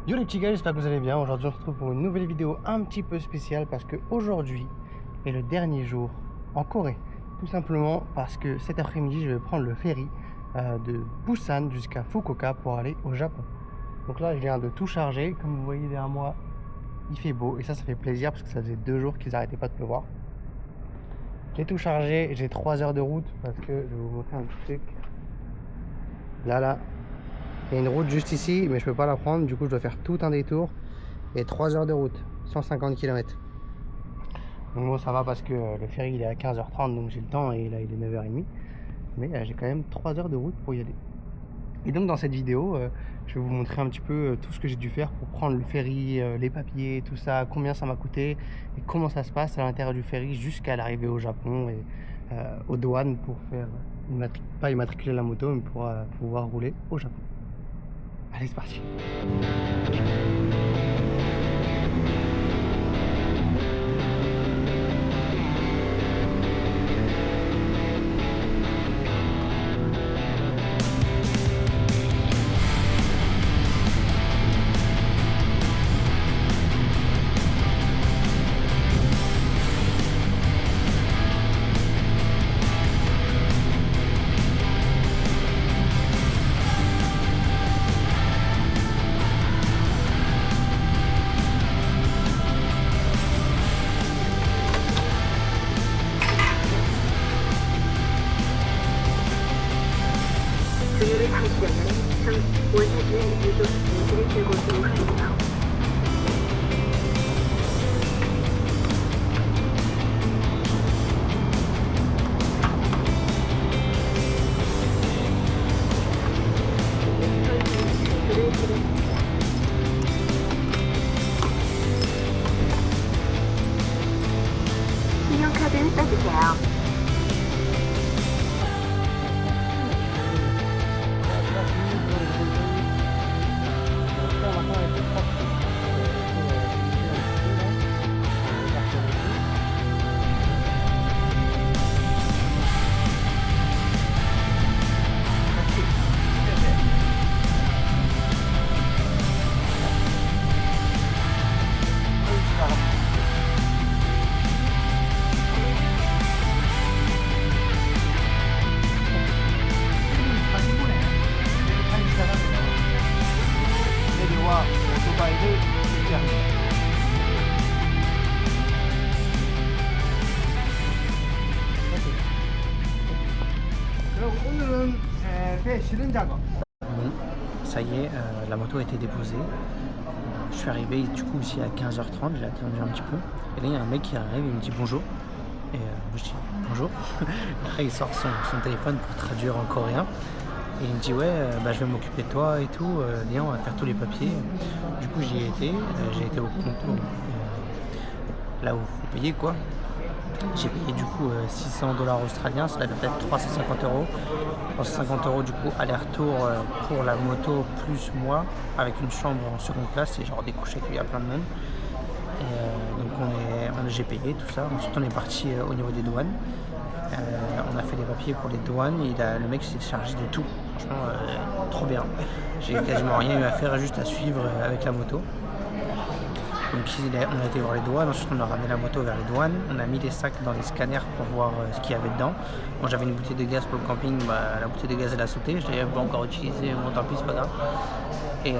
Yo les petits gars, j'espère que vous allez bien. Aujourd'hui on se retrouve pour une nouvelle vidéo un petit peu spéciale parce que aujourd'hui est le dernier jour en Corée. Tout simplement parce que cet après-midi je vais prendre le ferry de Busan jusqu'à Fukuoka pour aller au Japon. Donc là je viens de tout charger, comme vous voyez derrière moi il fait beau et ça fait plaisir parce que ça faisait 2 jours qu'ils n'arrêtaient pas de pleuvoir. J'ai tout chargé, j'ai 3 heures de route parce que je vais vous montrer un petit truc. Là, il y a une route juste ici mais je peux pas la prendre, du coup je dois faire tout un détour. Et 3 heures de route, 150 km. Donc bon, ça va parce que le ferry il est à 15h30, donc j'ai le temps et là il est 9h30. Mais j'ai quand même 3 heures de route pour y aller. Et donc dans cette vidéo, je vais vous montrer un petit peu tout ce que j'ai dû faire pour prendre le ferry, les papiers, tout ça, combien ça m'a coûté et comment ça se passe à l'intérieur du ferry jusqu'à l'arrivée au Japon et aux douanes pour faire, pas immatriculer la moto, mais pour pouvoir rouler au Japon. Allez, c'est parti. 그녀를 탈시려면 원하지는 유도 인지를 들고 들어오십니다. 신용카드 써주세요. Bon, ça y est, la moto a été déposée. Je suis arrivé du coup ici à 15h30, j'ai attendu un petit peu. Et là il y a un mec qui arrive, il me dit bonjour. Et moi je dis bonjour. Après il sort son téléphone pour traduire en coréen. Et il me dit ouais, je vais m'occuper de toi et tout, viens on va faire tous les papiers. Du coup j'y ai été, j'ai été au compte, là où il faut payer quoi. J'ai payé du coup 600 $ australiens, ça fait peut-être 350 €. 350 € du coup aller-retour pour la moto plus moi, avec une chambre en seconde classe et genre des couchettes où il y a plein de monde. Et donc j'ai payé tout ça. Ensuite on est parti au niveau des douanes. On a fait les papiers pour les douanes et le mec s'est chargé de tout. Franchement trop bien. J'ai quasiment rien eu à faire, juste à suivre avec la moto. Donc on a été voir les douanes, ensuite on a ramené la moto vers les douanes, on a mis les sacs dans les scanners pour voir ce qu'il y avait dedans. Moi j'avais une bouteille de gaz pour le camping, la bouteille de gaz elle a sauté, je l'avais pas encore utilisée, bon tant pis c'est pas grave. Et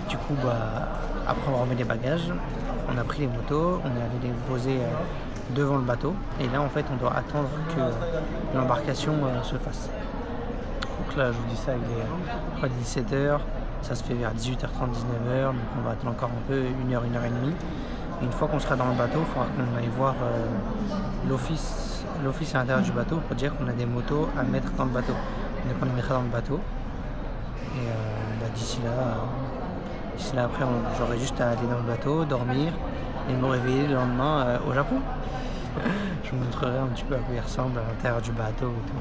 du coup après avoir remis les bagages, on a pris les motos, on est allé les poser devant le bateau et là en fait on doit attendre que l'embarcation se fasse. Donc là je vous dis ça, il est 17 h. Ça se fait vers 18h30, 19h, donc on va attendre encore un peu, 1 heure, 1 heure et demie. Et une fois qu'on sera dans le bateau, il faudra qu'on aille voir l'office à l'intérieur du bateau pour dire qu'on a des motos à mettre dans le bateau. Donc on les mettra dans le bateau. Et d'ici là après j'aurai juste à aller dans le bateau, dormir et me réveiller le lendemain au Japon. Je vous montrerai un petit peu à quoi il ressemble à l'intérieur du bateau et tout.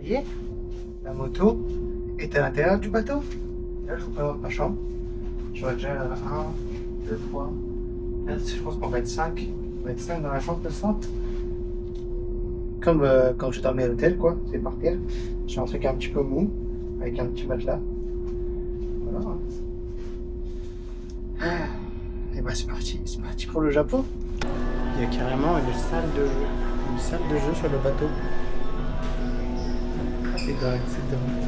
voyez, la moto est à l'intérieur du bateau. Là, je vous présente ma chambre. J'aurai déjà 1, 2, 3, 4, je pense qu'on va être 5. On va être 5 dans la chambre restante. Comme quand je dormais à l'hôtel, quoi, c'est par terre. J'ai un truc un petit peu mou, avec un petit matelas. Voilà. Et bah c'est parti pour le Japon. Il y a carrément une salle de jeu sur le bateau. C'est dingue, c'est dingue.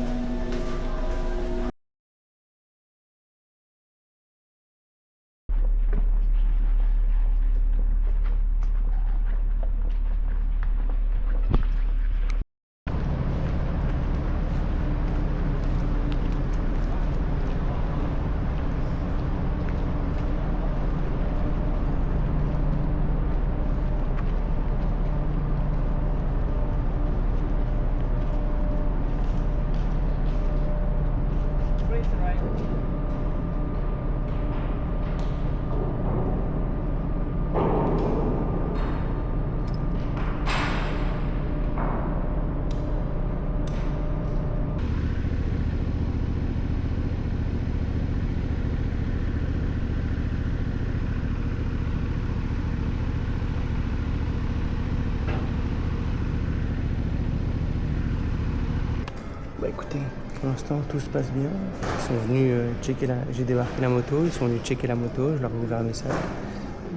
Bah écoutez, pour l'instant tout se passe bien. Ils sont venus checker j'ai débarqué la moto, ils sont venus checker la moto, je leur ai ouvert un message.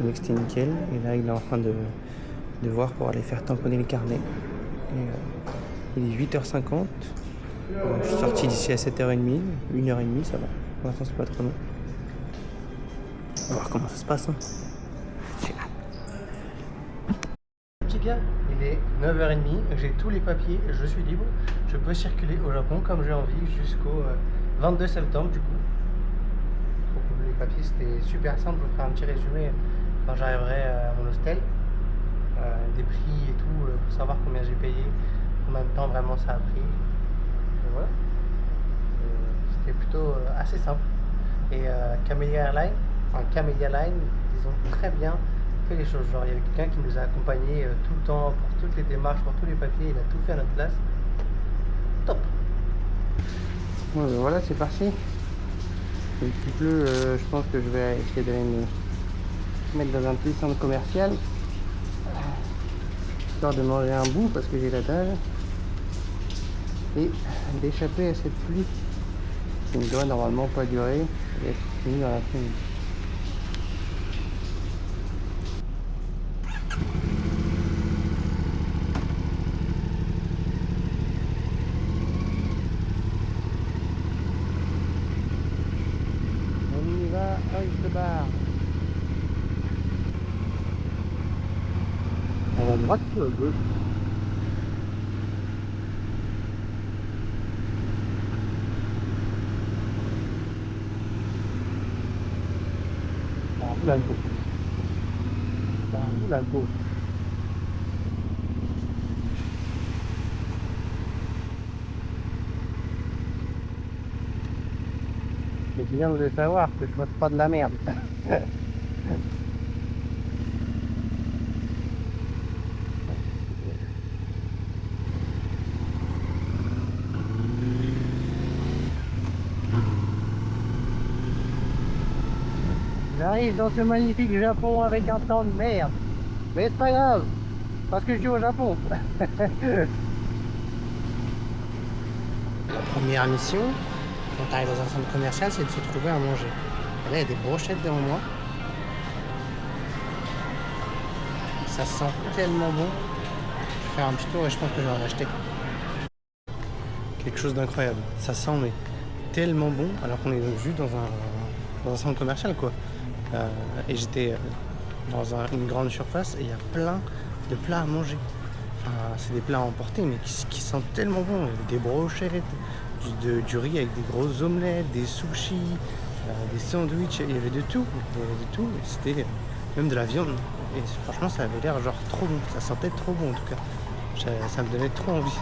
Le mec c'était nickel. Et là il est en train de voir pour aller faire tamponner les carnets. Et, il est 8h50. Je suis sorti d'ici à 7h30, 1h30 ça va. Pour l'instant c'est pas trop long. On va voir comment ça se passe. Hein. J'ai hâte. Petit gars, il est 9h30, j'ai tous les papiers, je suis libre. Je peux circuler au Japon comme j'ai envie jusqu'au 22 septembre du coup. Les papiers c'était super simple, je vous ferai un petit résumé quand j'arriverai à mon hostel. Des prix et tout, pour savoir combien j'ai payé, combien de temps vraiment ça a pris. Et voilà. C'était plutôt assez simple. Et Camellia Line, ils ont très bien fait les choses. Genre il y avait quelqu'un qui nous a accompagnés tout le temps pour toutes les démarches, pour tous les papiers, il a tout fait à notre place. Top. Bon, ben voilà, c'est parti. Il pleut, je pense que je vais essayer d'aller me mettre dans un petit centre commercial, histoire de manger un bout parce que j'ai la dalle, et d'échapper à cette pluie qui ne doit normalement pas durer et être finie dans l'après-midi. On va à droite ou à gauche? La gauche. La gauche. Mais tu viens de le savoir que je bosse pas de la merde. J'arrive dans ce magnifique Japon avec un temps de merde. Mais c'est pas grave, parce que je suis au Japon. La première mission, quand tu arrives dans un centre commercial, c'est de se trouver à manger. Et là, il y a des brochettes devant moi. Ça sent tellement bon. Je vais faire un petit tour et je pense que je vais en acheter. Quelque chose d'incroyable. Ça sent mais tellement bon, alors qu'on est donc juste dans un centre commercial, quoi. Et j'étais dans une grande surface et il y a plein de plats à manger. C'est des plats à emporter mais qui sentent tellement bon. Des brochettes, du riz avec des grosses omelettes, des sushis, des sandwichs, il y avait de tout. C'était même de la viande. Et franchement ça avait l'air genre trop bon, ça sentait trop bon en tout cas. Ça me donnait trop envie.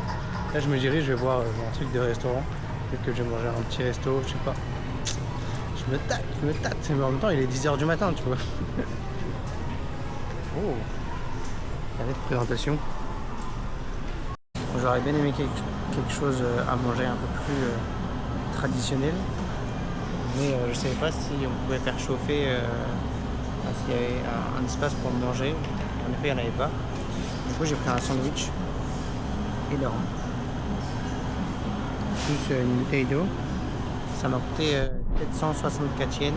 Là je me dirige, je vais voir un truc de restaurant. Peut-être que je vais manger un petit resto, je sais pas. Je me tâte, mais en même temps il est 10h du matin, tu vois. Oh, il y avait de présentation. J'aurais bien aimé quelque chose à manger un peu plus traditionnel. Mais je ne savais pas si on pouvait faire chauffer, s'il y avait un espace pour manger. En effet, il n'y en avait pas. Du coup, j'ai pris un sandwich énorme, plus une bouteille d'eau. Ça m'a coûté 764 yens,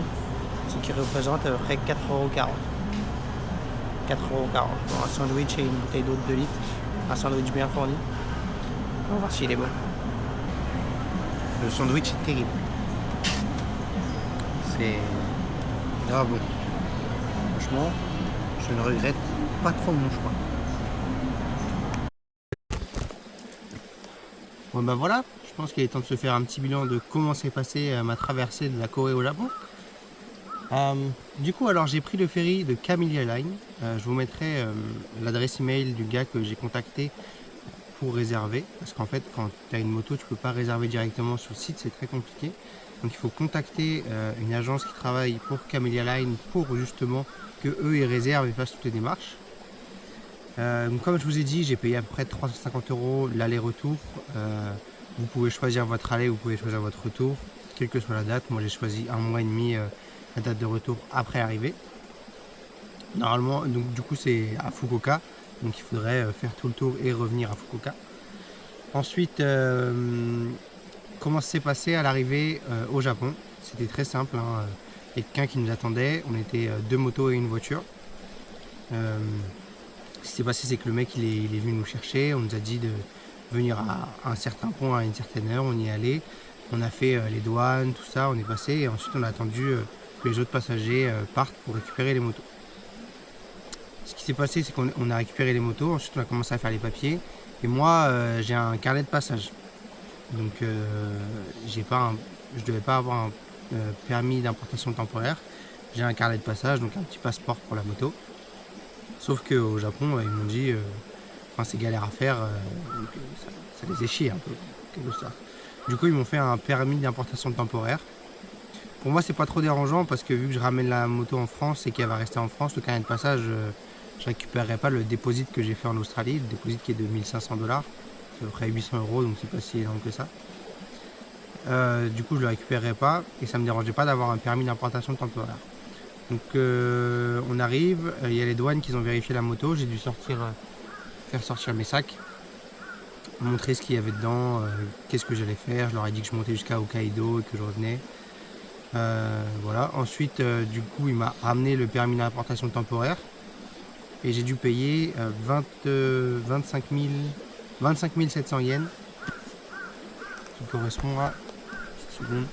ce qui représente à peu près 4,40 €. 4,40 € pour un sandwich et une bouteille d'eau de 2 litres. Un sandwich bien fourni. On va voir s'il est bon. Le sandwich est terrible. C'est grave bon. Franchement, je ne regrette pas trop mon choix. Bon ben voilà, je pense qu'il est temps de se faire un petit bilan de comment s'est passée ma traversée de la Corée au Japon. Du coup, alors j'ai pris le ferry de Camellia Line. Je vous mettrai l'adresse email du gars que j'ai contacté pour réserver. Parce qu'en fait, quand tu as une moto, tu peux pas réserver directement sur le site, c'est très compliqué. Donc il faut contacter une agence qui travaille pour Camellia Line pour justement que eux ils réservent et fassent toutes les démarches. Comme je vous ai dit, j'ai payé à peu près 350 € l'aller-retour. Vous pouvez choisir votre aller, vous pouvez choisir votre retour, quelle que soit la date. Moi j'ai choisi 1 mois et demi la date de retour après l'arrivée. Normalement, donc du coup c'est à Fukuoka, donc il faudrait faire tout le tour et revenir à Fukuoka. Ensuite, comment ça s'est passé à l'arrivée au Japon? C'était très simple, hein. Quelqu'un qui nous attendait, on était 2 motos et une voiture. Ce qui s'est passé, c'est que le mec il est venu nous chercher, on nous a dit de venir à un certain point à une certaine heure, on y est allé, on a fait les douanes, tout ça, on est passé et ensuite on a attendu que les autres passagers partent pour récupérer les motos. Ce qui s'est passé, c'est qu'on a récupéré les motos, ensuite on a commencé à faire les papiers et moi j'ai un carnet de passage. Donc je devais pas avoir un permis d'importation temporaire, j'ai un carnet de passage, donc un petit passeport pour la moto. Sauf qu'au Japon, ils m'ont dit, c'est galère à faire, ça les échie un peu, quelque sorte. Du coup, ils m'ont fait un permis d'importation temporaire. Pour moi, c'est pas trop dérangeant parce que vu que je ramène la moto en France et qu'elle va rester en France, le carnet de passage, je récupérerai pas le dépôt que j'ai fait en Australie, le dépôt qui est de 1500 $, c'est à peu près 800 €, donc c'est pas si énorme que ça. Du coup, je le récupérerai pas et ça me dérangeait pas d'avoir un permis d'importation temporaire. Donc on arrive, il y a les douanes qui ont vérifié la moto, j'ai dû faire sortir mes sacs, montrer ce qu'il y avait dedans, qu'est-ce que j'allais faire, je leur ai dit que je montais jusqu'à Hokkaido et que je revenais. Voilà. Ensuite du coup il m'a ramené le permis d'importation temporaire et j'ai dû payer 25 700 yens, qui correspond à... seconde.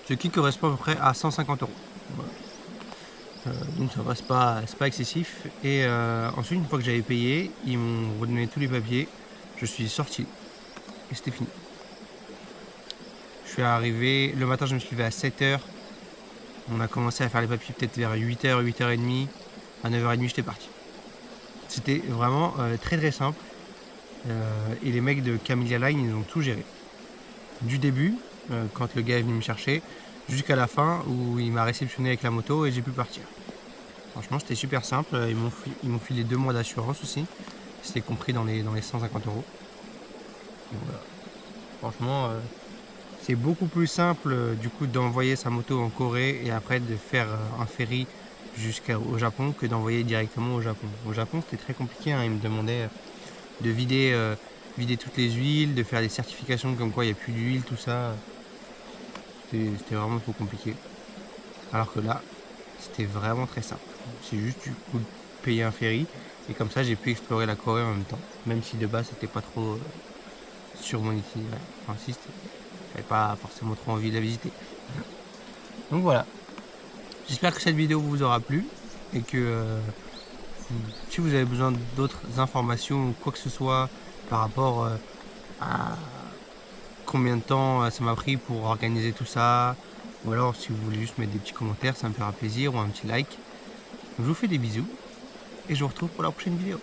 Ce qui correspond à peu près à 150 €. Voilà. Donc ça va, c'est pas excessif. Et ensuite, une fois que j'avais payé, ils m'ont redonné tous les papiers. Je suis sorti et c'était fini. Je suis arrivé, le matin je me suis levé à 7 h. On a commencé à faire les papiers peut-être vers 8 h, 8 h 30. À 9 h 30 j'étais parti. C'était vraiment très très simple. Et les mecs de Camellia Line, ils ont tout géré. Du début, quand le gars est venu me chercher, jusqu'à la fin où il m'a réceptionné avec la moto et j'ai pu partir. Franchement, c'était super simple. Ils m'ont filé 2 mois d'assurance aussi. C'était compris dans les 150 €. Et voilà. Franchement, c'est beaucoup plus simple du coup d'envoyer sa moto en Corée et après de faire un ferry jusqu'au Japon que d'envoyer directement au Japon. Au Japon, c'était très compliqué, hein. Ils me demandaient de vider toutes les huiles, de faire des certifications comme quoi il n'y a plus d'huile, tout ça. C'était vraiment trop compliqué. Alors que là, c'était vraiment très simple. C'est juste du coup de payer un ferry et comme ça j'ai pu explorer la Corée en même temps. Même si de base c'était pas trop sur mon itinéraire. Enfin si, j'avais pas forcément trop envie de la visiter. Donc voilà. J'espère que cette vidéo vous aura plu et que si vous avez besoin d'autres informations ou quoi que ce soit par rapport à combien de temps ça m'a pris pour organiser tout ça, ou alors si vous voulez juste mettre des petits commentaires, ça me fera plaisir, ou un petit like. Je vous fais des bisous et je vous retrouve pour la prochaine vidéo.